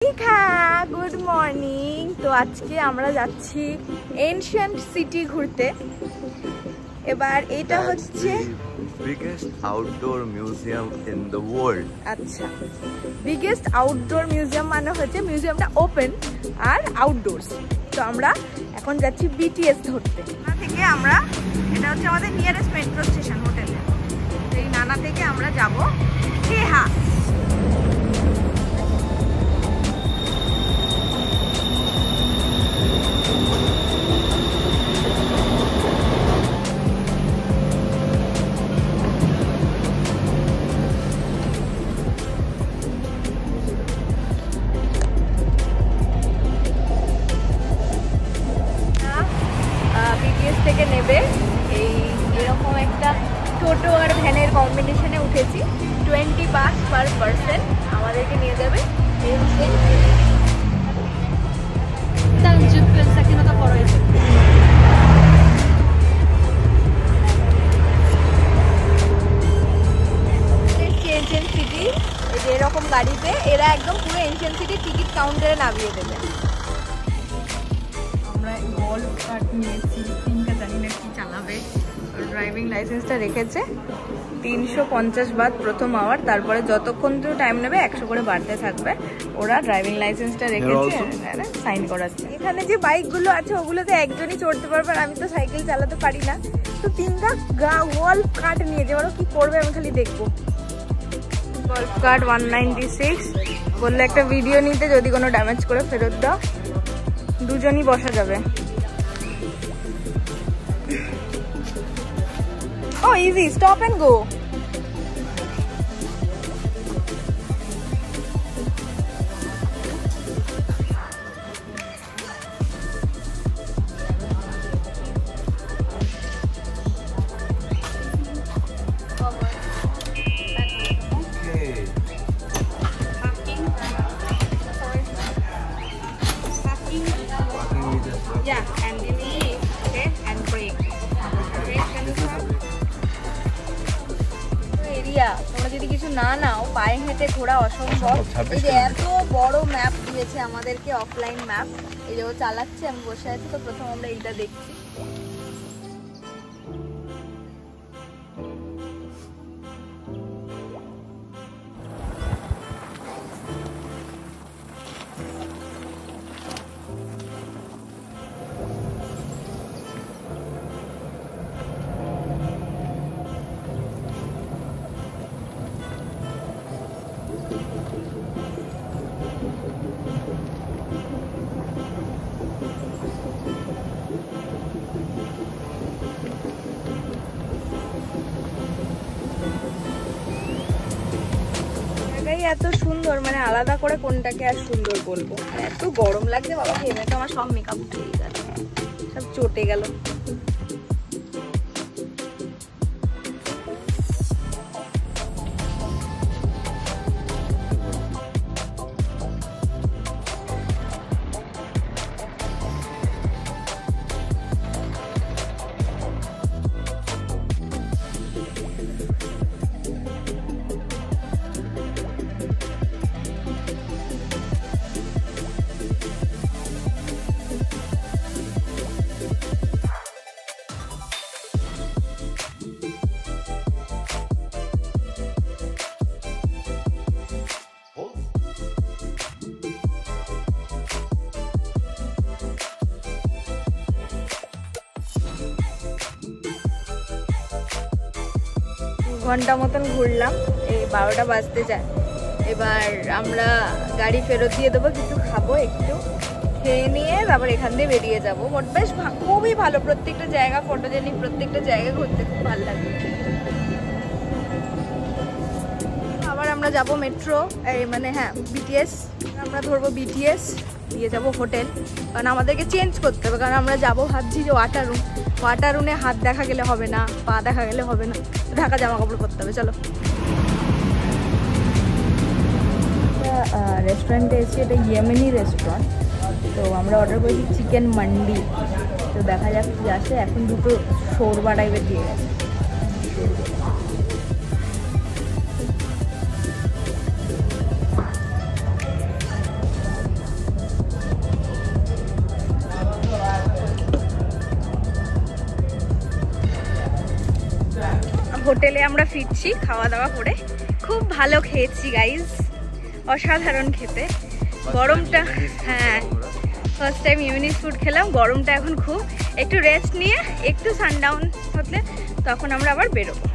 Good morning. तो आज के আমরা যাচ্ছি এনশিয়েন্ট সিটি ঘুরতে। এবার এটা হচ্ছে biggest outdoor museum in the world। আচ্ছা, বিগেস্ট আউটডোর মিউজিয়াম মানে হচ্ছে মিউজিয়ামটা ওপেন আর আউটডোরস। তো আমরা এখন যাচ্ছি বিটিএস ধরতে। নানা থেকে আমরা, এটা হচ্ছে আমাদের নিয়ারেস্ট মেট্রো স্টেশন হোটেলে। এই নানা থেকে আমরা যাব কেহা। থেকে নেবে এই এরকম একটা টোটো আর ভ্যানের কম্বিনেশনে উঠেছি। 20 বাস পার পারসন আমাদেরকে নিয়ে যাবে এনশিয়েন্ট সিটি। এরকম গাড়িতে এরা একদম পুরো এনশিয়েন্ট সিটি টিকিট কাউন্টারে নামিয়ে দেবে। আমরা গোল্ড কার্ড নিয়েছি, তিনটা জানি না কি চালাবে। ড্রাইভিং লাইসেন্সটা রেখেছে 350 বাদ প্রথম আওয়ার, তারপরে যতক্ষণ তো টাইম নেবে 100 করে বাড়তে থাকবে। ওরা ড্রাইভিং লাইসেন্সটা রেখেছে, সাইন করাচ্ছে। এখানে যে বাইকগুলো আছে ওগুলোতে একজনই চড়তে পারবে, আর আমি তো সাইকেল চালাতে পারি না। তো তিনটা গোল্ড কার্ড নিয়েছে, ওরা কি করবে আমি খালি দেখবো। গোল্ড কার্ড 196 বললে একটা ভিডিও নিতে, যদি কোনো ড্যামেজ করে ফেরত দাও। দুজনই বসা যাবে। ও easy, stop and go. Yeah, and release, okay, and break. Okay, can you stop? Area তোমরা যদি কিছু না নাও, পায়ে হেঁটে ঘোরা অসম্ভব। এই যে এত বড় ম্যাপ দিয়েছে আমাদেরকে, অফলাইন ম্যাপ। এই যে ও চালাচ্ছে, আমি বসে আছি। তো প্রথম আমরা এইটা দেখছি। এত সুন্দর, মানে আলাদা করে কোনটাকে আর সুন্দর বলবো। আর এত গরম লাগছে বাবা, ঘেমে তো আমার সব মেকআপ উঠে গেল, সব চটে গেল। ঘন্টা মতন ঘুরলাম, এই 12টা বাজতে যায়। এবার আমরা গাড়ি ফেরত দিয়ে দেবো, কিছু খাবো, একটু খেয়ে নিয়ে তারপর এখান দিয়ে বেরিয়ে যাবো। মোট বেশ খুবই ভালো, প্রত্যেকটা জায়গা ফটোজেনিক, প্রত্যেকটা জায়গা ঘুরতে খুব ভালো লাগবে। আবার আমরা যাব মেট্রো, মানে হ্যাঁ বিটিএস। আমরা ধরবো বিটিএস, দিয়ে যাবো হোটেল, কারণ আমাদেরকে চেঞ্জ করতে হবে। কারণ আমরা যাবো ভাবছি যে ওয়াটার রুমে হাত দেখা গেলে হবে না, পা দেখা গেলে হবে না, ঢাকা জামা কাপড় পরতে হবে। চলো, রেস্টুরেন্টে এসেছি, এটা ইয়েমেনি রেস্টুরেন্ট। তো আমরা অর্ডার করেছি চিকেন মান্ডি। তো দেখা যাক কি আসে। এখন দুটো শোরবা টাইপের দিয়ে গেছে। হোটেলে আমরা ফিরছি খাওয়া দাওয়া করে। খুব ভালো খেয়েছি গাইজ, অসাধারণ খেতে। গরমটা, হ্যাঁ ফার্স্ট টাইম ইউনিক ফুড খেলাম। গরমটা এখন খুব, একটু রেস্ট নিয়ে একটু সানডাউন হতে তখন আমরা আবার বেরোবো।